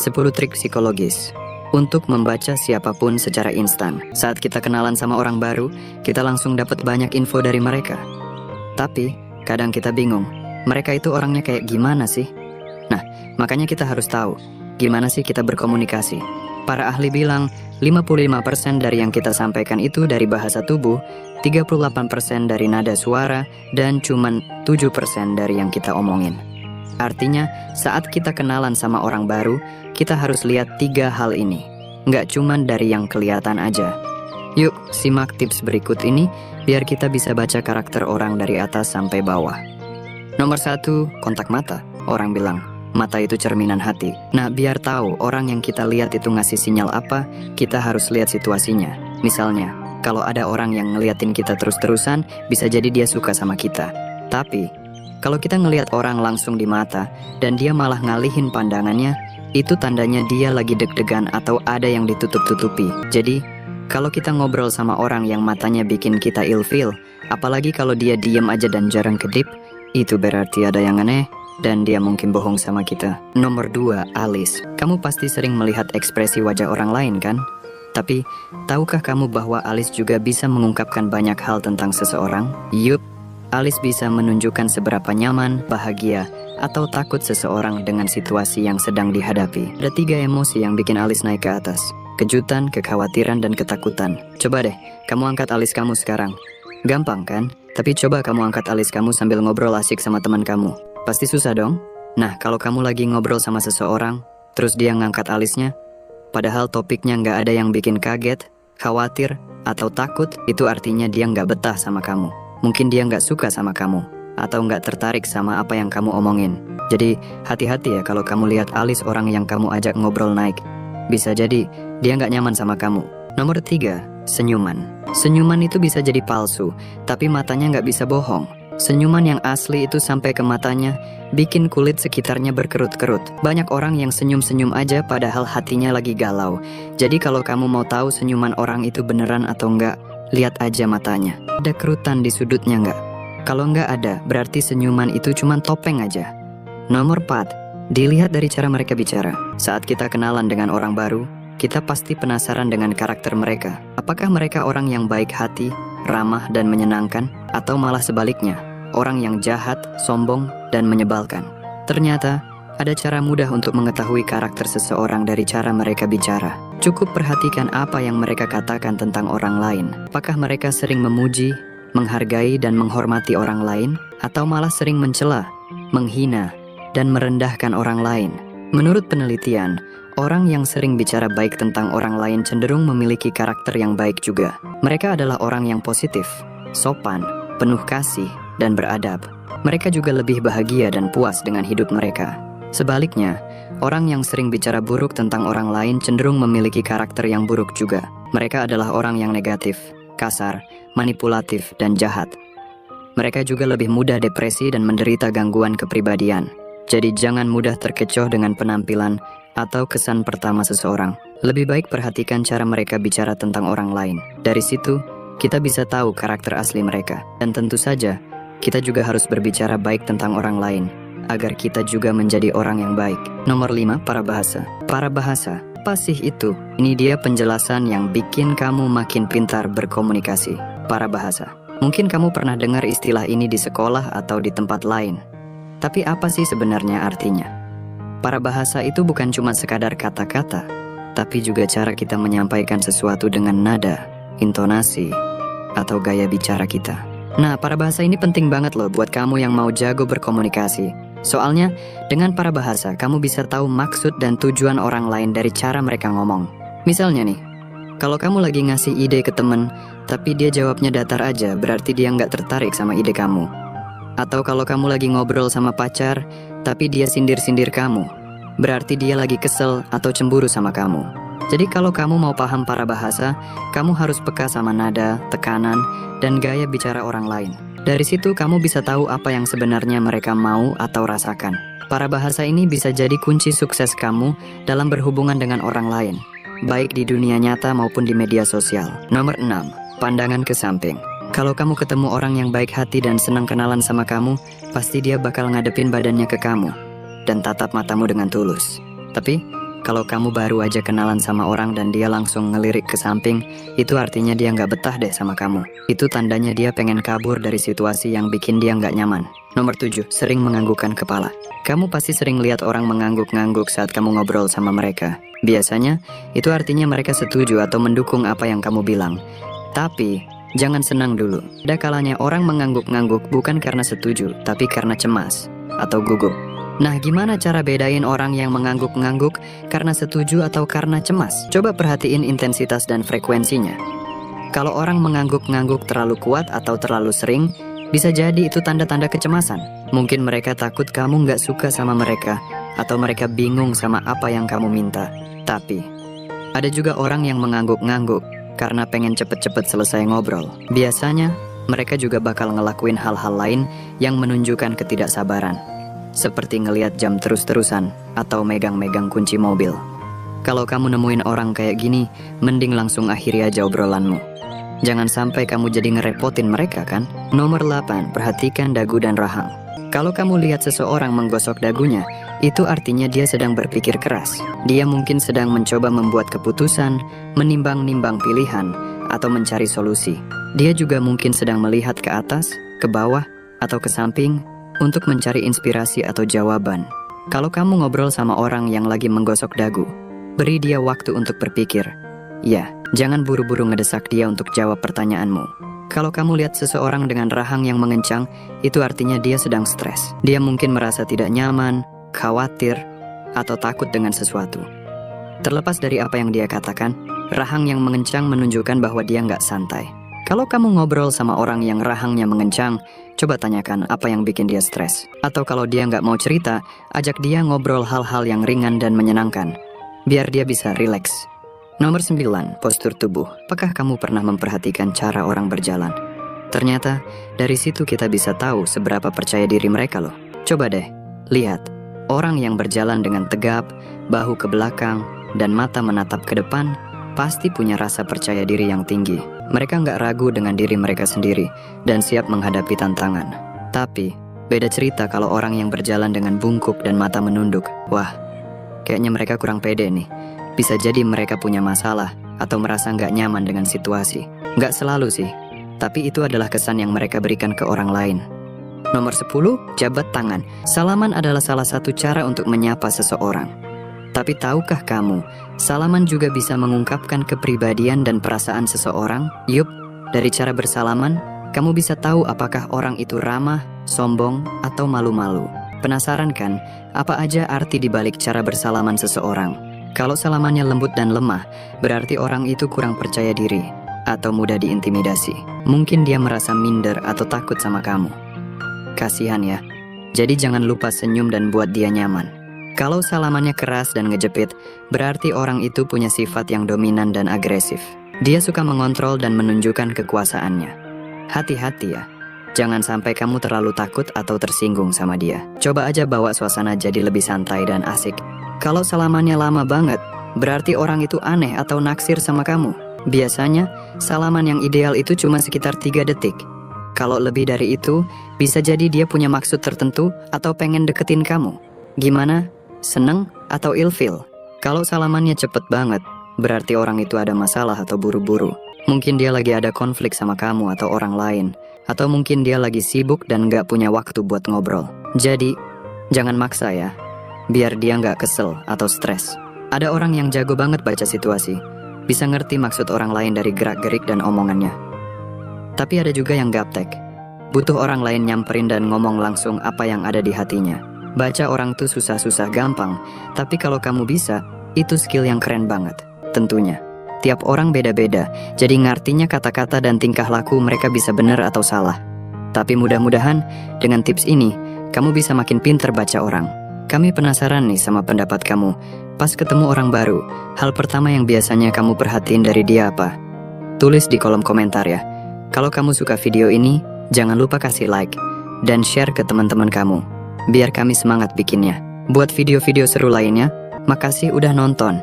10 trik psikologis untuk membaca siapapun secara instan. Saat kita kenalan sama orang baru, kita langsung dapat banyak info dari mereka. Tapi, kadang kita bingung, mereka itu orangnya kayak gimana sih? Nah, makanya kita harus tahu, gimana sih kita berkomunikasi. Para ahli bilang, 55% dari yang kita sampaikan itu dari bahasa tubuh, 38% dari nada suara, dan cuman 7% dari yang kita omongin. Artinya, saat kita kenalan sama orang baru, kita harus lihat 3 hal ini. Nggak cuman dari yang kelihatan aja. Yuk, simak tips berikut ini, biar kita bisa baca karakter orang dari atas sampai bawah. Nomor 1, kontak mata. Orang bilang, mata itu cerminan hati. Nah, biar tahu orang yang kita lihat itu ngasih sinyal apa, kita harus lihat situasinya. Misalnya, kalau ada orang yang ngeliatin kita terus-terusan, bisa jadi dia suka sama kita. Tapi, kalau kita ngelihat orang langsung di mata, dan dia malah ngalihin pandangannya, itu tandanya dia lagi deg-degan atau ada yang ditutup-tutupi. Jadi, kalau kita ngobrol sama orang yang matanya bikin kita ilfeel, apalagi kalau dia diem aja dan jarang kedip, itu berarti ada yang aneh, dan dia mungkin bohong sama kita. Nomor 2, alis. Kamu pasti sering melihat ekspresi wajah orang lain kan? Tapi, tahukah kamu bahwa alis juga bisa mengungkapkan banyak hal tentang seseorang? Yup, alis bisa menunjukkan seberapa nyaman, bahagia, atau takut seseorang dengan situasi yang sedang dihadapi. Ada 3 emosi yang bikin alis naik ke atas. Kejutan, kekhawatiran, dan ketakutan. Coba deh, kamu angkat alis kamu sekarang. Gampang kan? Tapi coba kamu angkat alis kamu sambil ngobrol asik sama teman kamu. Pasti susah dong? Nah, kalau kamu lagi ngobrol sama seseorang, terus dia ngangkat alisnya, padahal topiknya nggak ada yang bikin kaget, khawatir, atau takut, itu artinya dia nggak betah sama kamu. Mungkin dia nggak suka sama kamu, atau nggak tertarik sama apa yang kamu omongin. Jadi, hati-hati ya kalau kamu lihat alis orang yang kamu ajak ngobrol naik. Bisa jadi, dia nggak nyaman sama kamu. Nomor 3, senyuman. Senyuman itu bisa jadi palsu, tapi matanya nggak bisa bohong. Senyuman yang asli itu sampai ke matanya, bikin kulit sekitarnya berkerut-kerut. Banyak orang yang senyum-senyum aja padahal hatinya lagi galau. Jadi kalau kamu mau tahu senyuman orang itu beneran atau enggak, lihat aja matanya. Ada kerutan di sudutnya enggak? Kalau enggak ada, berarti senyuman itu cuma topeng aja. Nomor 4, dilihat dari cara mereka bicara. Saat kita kenalan dengan orang baru, kita pasti penasaran dengan karakter mereka. Apakah mereka orang yang baik hati, ramah dan menyenangkan, atau malah sebaliknya, orang yang jahat, sombong, dan menyebalkan? Ternyata, ada cara mudah untuk mengetahui karakter seseorang dari cara mereka bicara. Cukup perhatikan apa yang mereka katakan tentang orang lain. Apakah mereka sering memuji, menghargai, dan menghormati orang lain, atau malah sering mencela, menghina, dan merendahkan orang lain? Menurut penelitian, orang yang sering bicara baik tentang orang lain cenderung memiliki karakter yang baik juga. Mereka adalah orang yang positif, sopan, penuh kasih, dan beradab. Mereka juga lebih bahagia dan puas dengan hidup mereka. Sebaliknya, orang yang sering bicara buruk tentang orang lain cenderung memiliki karakter yang buruk juga. Mereka adalah orang yang negatif, kasar, manipulatif, dan jahat. Mereka juga lebih mudah depresi dan menderita gangguan kepribadian. Jadi jangan mudah terkecoh dengan penampilan atau kesan pertama seseorang. Lebih baik perhatikan cara mereka bicara tentang orang lain. Dari situ, kita bisa tahu karakter asli mereka. Dan tentu saja, kita juga harus berbicara baik tentang orang lain, agar kita juga menjadi orang yang baik. Nomor 5, parabahasa. Parabahasa, apa sih itu? Ini dia penjelasan yang bikin kamu makin pintar berkomunikasi. Parabahasa. Mungkin kamu pernah dengar istilah ini di sekolah atau di tempat lain. Tapi apa sih sebenarnya artinya? Parabahasa itu bukan cuma sekadar kata-kata, tapi juga cara kita menyampaikan sesuatu dengan nada, intonasi, atau gaya bicara kita. Nah, parabahasa ini penting banget loh buat kamu yang mau jago berkomunikasi. Soalnya, dengan parabahasa, kamu bisa tahu maksud dan tujuan orang lain dari cara mereka ngomong. Misalnya nih, kalau kamu lagi ngasih ide ke temen, tapi dia jawabnya datar aja, berarti dia nggak tertarik sama ide kamu. Atau kalau kamu lagi ngobrol sama pacar, tapi dia sindir-sindir kamu, berarti dia lagi kesel atau cemburu sama kamu. Jadi kalau kamu mau paham parabahasa, kamu harus peka sama nada, tekanan, dan gaya bicara orang lain. Dari situ kamu bisa tahu apa yang sebenarnya mereka mau atau rasakan. Parabahasa ini bisa jadi kunci sukses kamu dalam berhubungan dengan orang lain, baik di dunia nyata maupun di media sosial. Nomor 6, pandangan ke samping. Kalau kamu ketemu orang yang baik hati dan senang kenalan sama kamu, pasti dia bakal ngadepin badannya ke kamu dan tatap matamu dengan tulus. Tapi, Kalau kamu baru aja kenalan sama orang dan dia langsung ngelirik ke samping, itu artinya dia nggak betah deh sama kamu. Itu tandanya dia pengen kabur dari situasi yang bikin dia nggak nyaman. Nomor 7, sering menganggukkan kepala. Kamu pasti sering lihat orang mengangguk-ngangguk saat kamu ngobrol sama mereka. Biasanya, itu artinya mereka setuju atau mendukung apa yang kamu bilang. Tapi, jangan senang dulu. Ada kalanya orang mengangguk-ngangguk bukan karena setuju, tapi karena cemas atau gugup. Nah, gimana cara bedain orang yang mengangguk-ngangguk karena setuju atau karena cemas? Coba perhatiin intensitas dan frekuensinya. Kalau orang mengangguk-ngangguk terlalu kuat atau terlalu sering, bisa jadi itu tanda-tanda kecemasan. Mungkin mereka takut kamu nggak suka sama mereka, atau mereka bingung sama apa yang kamu minta. Tapi, ada juga orang yang mengangguk-ngangguk karena pengen cepet-cepet selesai ngobrol. Biasanya, mereka juga bakal ngelakuin hal-hal lain yang menunjukkan ketidaksabaran. Seperti ngelihat jam terus-terusan atau megang-megang kunci mobil. Kalau kamu nemuin orang kayak gini, mending langsung akhiri aja obrolanmu. Jangan sampai kamu jadi ngerepotin mereka kan? Nomor 8, perhatikan dagu dan rahang. Kalau kamu lihat seseorang menggosok dagunya, itu artinya dia sedang berpikir keras. Dia mungkin sedang mencoba membuat keputusan, menimbang-nimbang pilihan, atau mencari solusi. Dia juga mungkin sedang melihat ke atas, ke bawah, atau ke samping, untuk mencari inspirasi atau jawaban. Kalau kamu ngobrol sama orang yang lagi menggosok dagu, beri dia waktu untuk berpikir. Ya, jangan buru-buru ngedesak dia untuk jawab pertanyaanmu. Kalau kamu lihat seseorang dengan rahang yang mengencang, itu artinya dia sedang stres. Dia mungkin merasa tidak nyaman, khawatir, atau takut dengan sesuatu. Terlepas dari apa yang dia katakan, rahang yang mengencang menunjukkan bahwa dia nggak santai. Kalau kamu ngobrol sama orang yang rahangnya mengencang, coba tanyakan apa yang bikin dia stres. Atau kalau dia nggak mau cerita, ajak dia ngobrol hal-hal yang ringan dan menyenangkan, biar dia bisa rileks. Nomor 9, postur tubuh. Apakah kamu pernah memperhatikan cara orang berjalan? Ternyata, dari situ kita bisa tahu seberapa percaya diri mereka loh. Coba deh, lihat. Orang yang berjalan dengan tegap, bahu ke belakang, dan mata menatap ke depan, pasti punya rasa percaya diri yang tinggi. Mereka nggak ragu dengan diri mereka sendiri dan siap menghadapi tantangan. Tapi, beda cerita kalau orang yang berjalan dengan bungkuk dan mata menunduk. Wah, kayaknya mereka kurang pede nih. Bisa jadi mereka punya masalah atau merasa nggak nyaman dengan situasi. Nggak selalu sih, tapi itu adalah kesan yang mereka berikan ke orang lain. Nomor 10, jabat tangan. Salaman adalah salah satu cara untuk menyapa seseorang. Tapi tahukah kamu, salaman juga bisa mengungkapkan kepribadian dan perasaan seseorang? Yup, dari cara bersalaman, kamu bisa tahu apakah orang itu ramah, sombong, atau malu-malu. Penasaran kan, apa aja arti dibalik cara bersalaman seseorang? Kalau salamannya lembut dan lemah, berarti orang itu kurang percaya diri, atau mudah diintimidasi. Mungkin dia merasa minder atau takut sama kamu. Kasihan ya, jadi jangan lupa senyum dan buat dia nyaman. Kalau salamannya keras dan ngejepit, berarti orang itu punya sifat yang dominan dan agresif. Dia suka mengontrol dan menunjukkan kekuasaannya. Hati-hati ya, jangan sampai kamu terlalu takut atau tersinggung sama dia. Coba aja bawa suasana jadi lebih santai dan asik. Kalau salamannya lama banget, berarti orang itu aneh atau naksir sama kamu. Biasanya, salaman yang ideal itu cuma sekitar 3 detik. Kalau lebih dari itu, bisa jadi dia punya maksud tertentu atau pengen deketin kamu. Gimana? Seneng atau ilfil? Kalau salamannya cepet banget, berarti orang itu ada masalah atau buru-buru. Mungkin dia lagi ada konflik sama kamu atau orang lain. Atau mungkin dia lagi sibuk dan gak punya waktu buat ngobrol. Jadi, jangan maksa ya, biar dia gak kesel atau stres. Ada orang yang jago banget baca situasi, bisa ngerti maksud orang lain dari gerak-gerik dan omongannya. Tapi ada juga yang gaptek, butuh orang lain nyamperin dan ngomong langsung apa yang ada di hatinya. Baca orang tuh susah-susah gampang, tapi kalau kamu bisa, itu skill yang keren banget. Tentunya, tiap orang beda-beda, jadi ngartinya kata-kata dan tingkah laku mereka bisa benar atau salah. Tapi mudah-mudahan, dengan tips ini, kamu bisa makin pinter baca orang. Kami penasaran nih sama pendapat kamu. Pas ketemu orang baru, hal pertama yang biasanya kamu perhatiin dari dia apa? Tulis di kolom komentar ya. Kalau kamu suka video ini, jangan lupa kasih like dan share ke teman-teman kamu, biar kami semangat bikinnya. Buat video-video seru lainnya, makasih udah nonton.